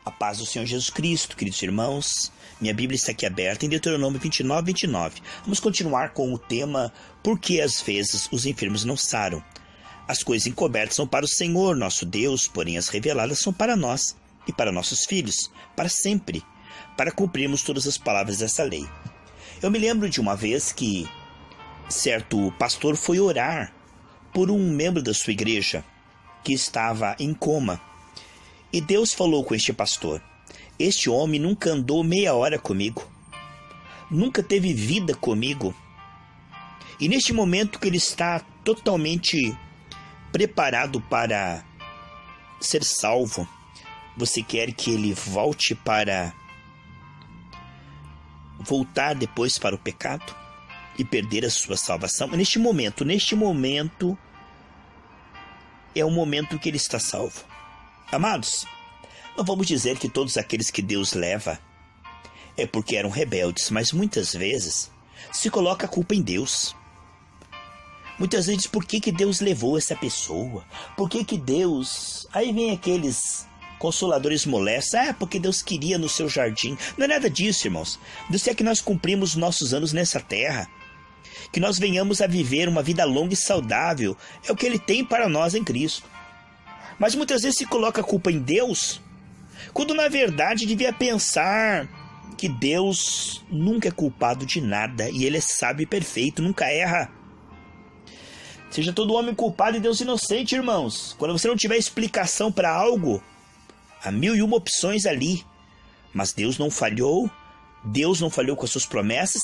A paz do Senhor Jesus Cristo, queridos irmãos. Minha Bíblia está aqui aberta em Deuteronômio 29:29. Vamos continuar com o tema Por que às vezes os enfermos não saram? As coisas encobertas são para o Senhor, nosso Deus, porém as reveladas são para nós e para nossos filhos, para sempre, para cumprirmos todas as palavras dessa lei. Eu me lembro de uma vez que certo pastor foi orar por um membro da sua igreja que estava em coma. E Deus falou com este pastor: este homem nunca andou meia hora comigo, nunca teve vida comigo. E neste momento que ele está totalmente preparado para ser salvo, você quer que ele voltar depois para o pecado e perder a sua salvação? Neste momento é o momento que ele está salvo. Amados, não vamos dizer que todos aqueles que Deus leva é porque eram rebeldes, mas muitas vezes se coloca a culpa em Deus. Muitas vezes, por que Deus levou essa pessoa? Por que Deus... Aí vem aqueles consoladores molestos. Porque Deus queria no seu jardim. Não é nada disso, irmãos. Deus quer que nós cumprimos nossos anos nessa terra, que nós venhamos a viver uma vida longa e saudável. É o que Ele tem para nós em Cristo. Mas muitas vezes se coloca a culpa em Deus, quando na verdade devia pensar que Deus nunca é culpado de nada e Ele é sábio e perfeito, nunca erra. Seja todo homem culpado e Deus inocente, irmãos. Quando você não tiver explicação para algo, há 1001 opções ali. Mas Deus não falhou com as suas promessas,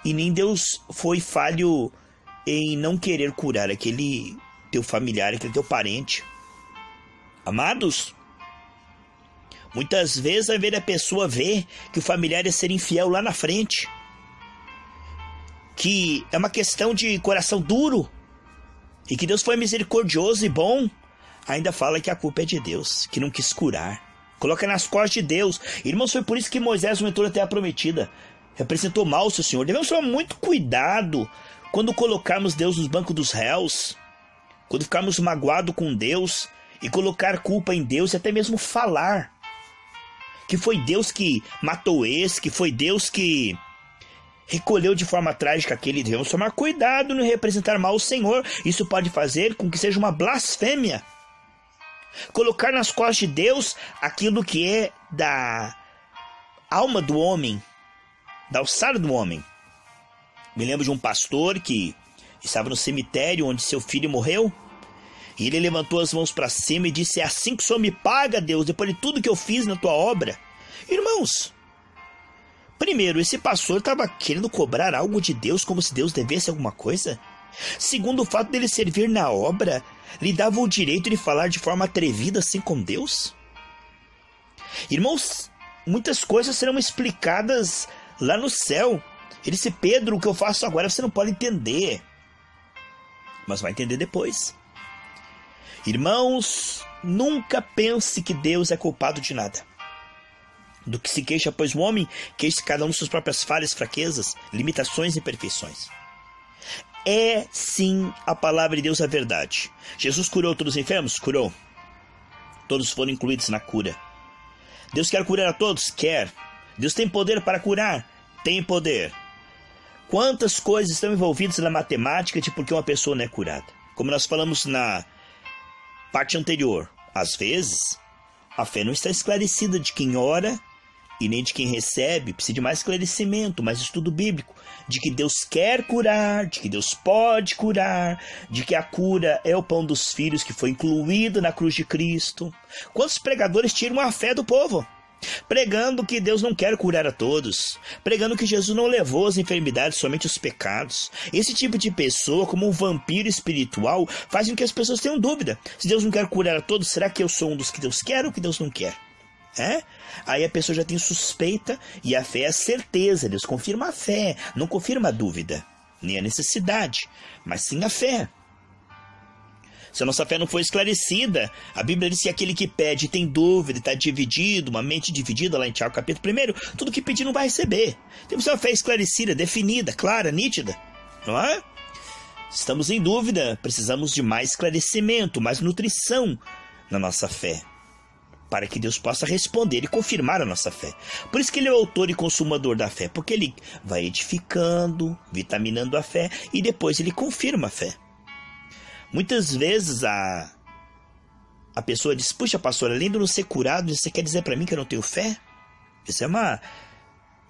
e nem Deus foi falho em não querer curar aquele teu familiar, aquele teu parente. Amados, muitas vezes vai ver a pessoa ver que o familiar é ser infiel lá na frente, que é uma questão de coração duro, e que Deus foi misericordioso e bom, ainda fala que a culpa é de Deus, que não quis curar, coloca nas costas de Deus. Irmãos, foi por isso que Moisés não entrou na terra prometida, representou mal o seu Senhor. Devemos tomar muito cuidado quando colocarmos Deus nos bancos dos réus, quando ficarmos magoados com Deus e colocar culpa em Deus, e até mesmo falar que foi Deus que matou esse, que foi Deus que recolheu de forma trágica aquele. Devemos tomar cuidado no representar mal o Senhor. Isso pode fazer com que seja uma blasfêmia. Colocar nas costas de Deus aquilo que é da alma do homem, da alçada do homem. Me lembro de um pastor que estava no cemitério onde seu filho morreu, e ele levantou as mãos para cima e disse: é assim que o Senhor me paga, Deus, depois de tudo que eu fiz na tua obra. Irmãos, primeiro, esse pastor estava querendo cobrar algo de Deus, como se Deus devesse alguma coisa. Segundo, o fato dele servir na obra lhe dava o direito de falar de forma atrevida assim com Deus. Irmãos, muitas coisas serão explicadas lá no céu. Ele disse: Pedro, o que eu faço agora você não pode entender, mas vai entender depois. Irmãos, nunca pense que Deus é culpado de nada. Do que se queixa, pois o homem queixa cada um de suas próprias falhas, fraquezas, limitações e imperfeições. É sim a palavra de Deus a verdade. Jesus curou todos os enfermos? Curou. Todos foram incluídos na cura. Deus quer curar a todos? Quer. Deus tem poder para curar? Tem poder. Quantas coisas estão envolvidas na matemática de por que uma pessoa não é curada? Como nós falamos na parte anterior, às vezes a fé não está esclarecida de quem ora e nem de quem recebe. Precisa de mais esclarecimento, mais estudo bíblico, de que Deus quer curar, de que Deus pode curar, de que a cura é o pão dos filhos que foi incluído na cruz de Cristo. Quantos pregadores tiram a fé do povo? Pregando que Deus não quer curar a todos, pregando que Jesus não levou as enfermidades, somente os pecados. Esse tipo de pessoa, como um vampiro espiritual, faz com que as pessoas tenham dúvida: se Deus não quer curar a todos, será que eu sou um dos que Deus quer ou que Deus não quer? Aí a pessoa já tem suspeita, e a fé é a certeza. Deus confirma a fé, não confirma a dúvida, nem a necessidade, mas sim a fé. Se a nossa fé não for esclarecida, a Bíblia diz que aquele que pede tem dúvida, está dividido, uma mente dividida, lá em Tiago capítulo 1, tudo que pedir não vai receber. Temos uma fé esclarecida, definida, clara, nítida, não é? Se estamos em dúvida, precisamos de mais esclarecimento, mais nutrição na nossa fé. para que Deus possa responder e confirmar a nossa fé. Por isso que ele é o autor e consumador da fé, porque ele vai edificando, vitaminando a fé e depois ele confirma a fé. Muitas vezes a pessoa diz: puxa, pastor, além de eu não ser curado, você quer dizer para mim que eu não tenho fé? Isso é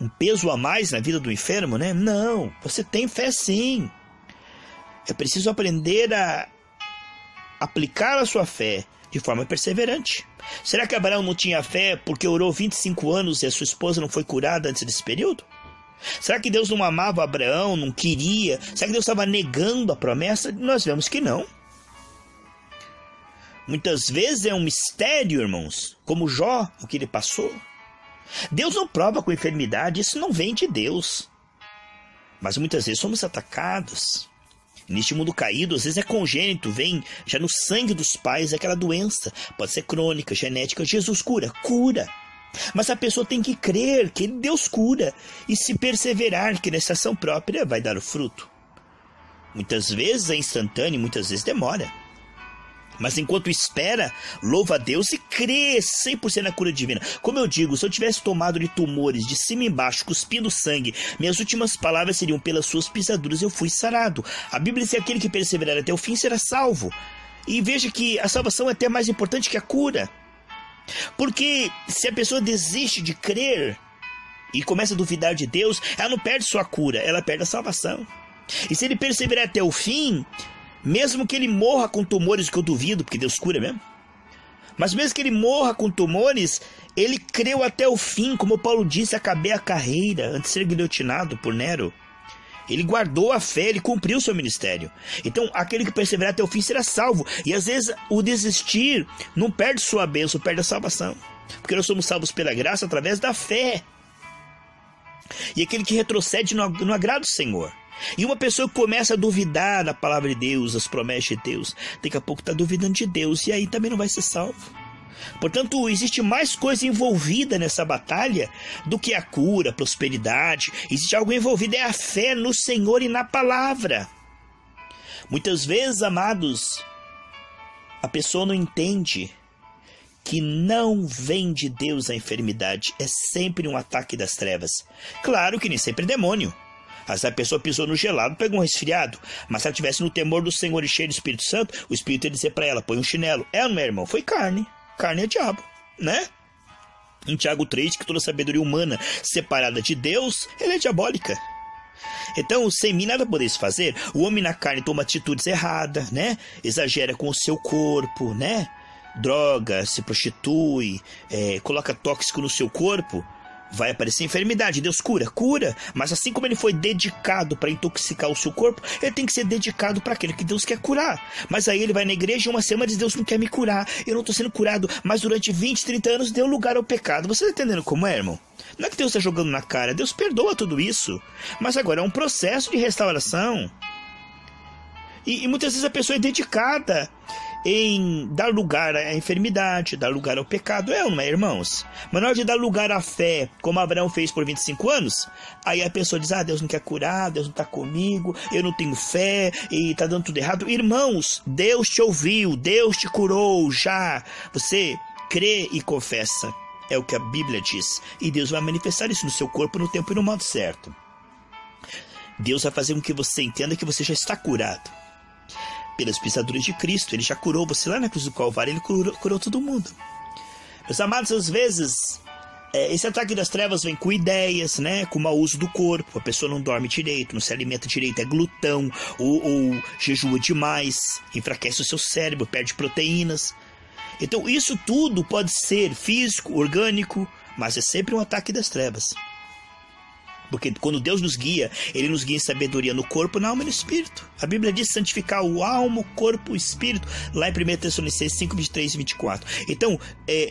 um peso a mais na vida do enfermo, né? Não, você tem fé sim. É preciso aprender a aplicar a sua fé de forma perseverante. Será que Abraão não tinha fé porque orou 25 anos e a sua esposa não foi curada antes desse período? Será que Deus não amava Abraão, não queria? Será que Deus estava negando a promessa? Nós vemos que não. Muitas vezes é um mistério, irmãos, como Jó, o que ele passou. Deus não prova com enfermidade, isso não vem de Deus. Mas muitas vezes somos atacados. Neste mundo caído, às vezes é congênito, vem já no sangue dos pais aquela doença. Pode ser crônica, genética. Jesus cura. Mas a pessoa tem que crer que Deus cura e se perseverar, que nessa ação própria vai dar o fruto. Muitas vezes é instantâneo, muitas vezes demora. Mas enquanto espera, louva a Deus e crê 100% na cura divina. Como eu digo, se eu tivesse tomado de tumores de cima e embaixo, cuspindo sangue, minhas últimas palavras seriam: pelas suas pisaduras eu fui sarado. A Bíblia diz que aquele que perseverar até o fim será salvo. E veja que a salvação é até mais importante que a cura. Porque se a pessoa desiste de crer e começa a duvidar de Deus, ela não perde sua cura, ela perde a salvação. E se ele perseverar até o fim, mesmo que ele morra com tumores, que eu duvido, porque Deus cura mesmo, mas mesmo que ele morra com tumores, ele creu até o fim, como Paulo disse: acabei a carreira antes de ser guilhotinado por Nero. Ele guardou a fé, ele cumpriu o seu ministério. Então aquele que perseverar até o fim será salvo. E às vezes o desistir não perde sua bênção, perde a salvação, porque nós somos salvos pela graça através da fé. E aquele que retrocede não agrada o Senhor. E uma pessoa que começa a duvidar da palavra de Deus, das promessas de Deus, daqui a pouco está duvidando de Deus, e aí também não vai ser salvo. Portanto, existe mais coisa envolvida nessa batalha do que a cura, a prosperidade. Existe algo envolvido, é a fé no Senhor e na palavra. Muitas vezes, amados, a pessoa não entende que não vem de Deus a enfermidade, é sempre um ataque das trevas. Claro que nem sempre é demônio. Se a pessoa pisou no gelado, pegou um resfriado. Mas se ela estivesse no temor do Senhor e cheio do Espírito Santo, o Espírito ia dizer para ela: põe um chinelo. Não é, irmão? Foi carne. Carne é diabo, né? Em Tiago 3, que toda sabedoria humana separada de Deus, ela é diabólica. Então, sem mim nada podeis fazer. O homem na carne toma atitudes erradas, né? Exagera com o seu corpo, né? Droga, se prostitui, coloca tóxico no seu corpo. Vai aparecer enfermidade. Deus cura, mas assim como ele foi dedicado para intoxicar o seu corpo, ele tem que ser dedicado para aquele que Deus quer curar. Mas aí ele vai na igreja e uma semana diz: Deus não quer me curar, eu não estou sendo curado, mas durante 20, 30 anos deu lugar ao pecado. Você está entendendo como é, irmão? Não é que Deus está jogando na cara, Deus perdoa tudo isso, mas agora é um processo de restauração. E muitas vezes a pessoa é dedicada em dar lugar à enfermidade, dar lugar ao pecado, não é, irmãos? Mas na hora de dar lugar à fé, como Abraão fez por 25 anos, aí a pessoa diz: Deus não quer curar, Deus não está comigo, eu não tenho fé, e está dando tudo errado. Irmãos, Deus te ouviu, Deus te curou já. Você crê e confessa, é o que a Bíblia diz, e Deus vai manifestar isso no seu corpo, no tempo e no modo certo. Deus vai fazer com que você entenda que você já está curado pelas pisaduras de Cristo. Ele já curou você lá na cruz do Calvário, ele curou todo mundo. Meus amados, às vezes esse ataque das trevas vem com ideias, né? Com o mau uso do corpo. A pessoa não dorme direito, não se alimenta direito, é glutão, ou jejua demais, enfraquece o seu cérebro, perde proteínas. Então isso tudo pode ser físico, orgânico, mas é sempre um ataque das trevas. Porque quando Deus nos guia, Ele nos guia em sabedoria no corpo, na alma e no espírito. A Bíblia diz santificar o alma, o corpo e o espírito, lá em 1 Tessalonicenses 5, 23 e 24. Então,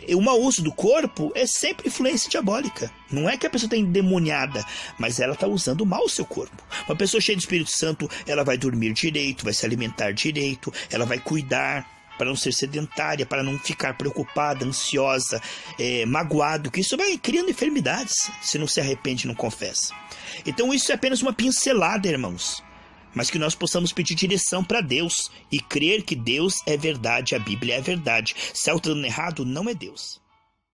o mau uso do corpo é sempre influência diabólica. Não é que a pessoa está endemoniada, mas ela está usando mal o seu corpo. Uma pessoa cheia de Espírito Santo, ela vai dormir direito, vai se alimentar direito, ela vai cuidar para não ser sedentária, para não ficar preocupada, ansiosa, magoado, que isso vai criando enfermidades, se não se arrepende e não confessa. Então isso é apenas uma pincelada, irmãos, mas que nós possamos pedir direção para Deus e crer que Deus é verdade, a Bíblia é verdade. Se algo está dando errado, não é Deus.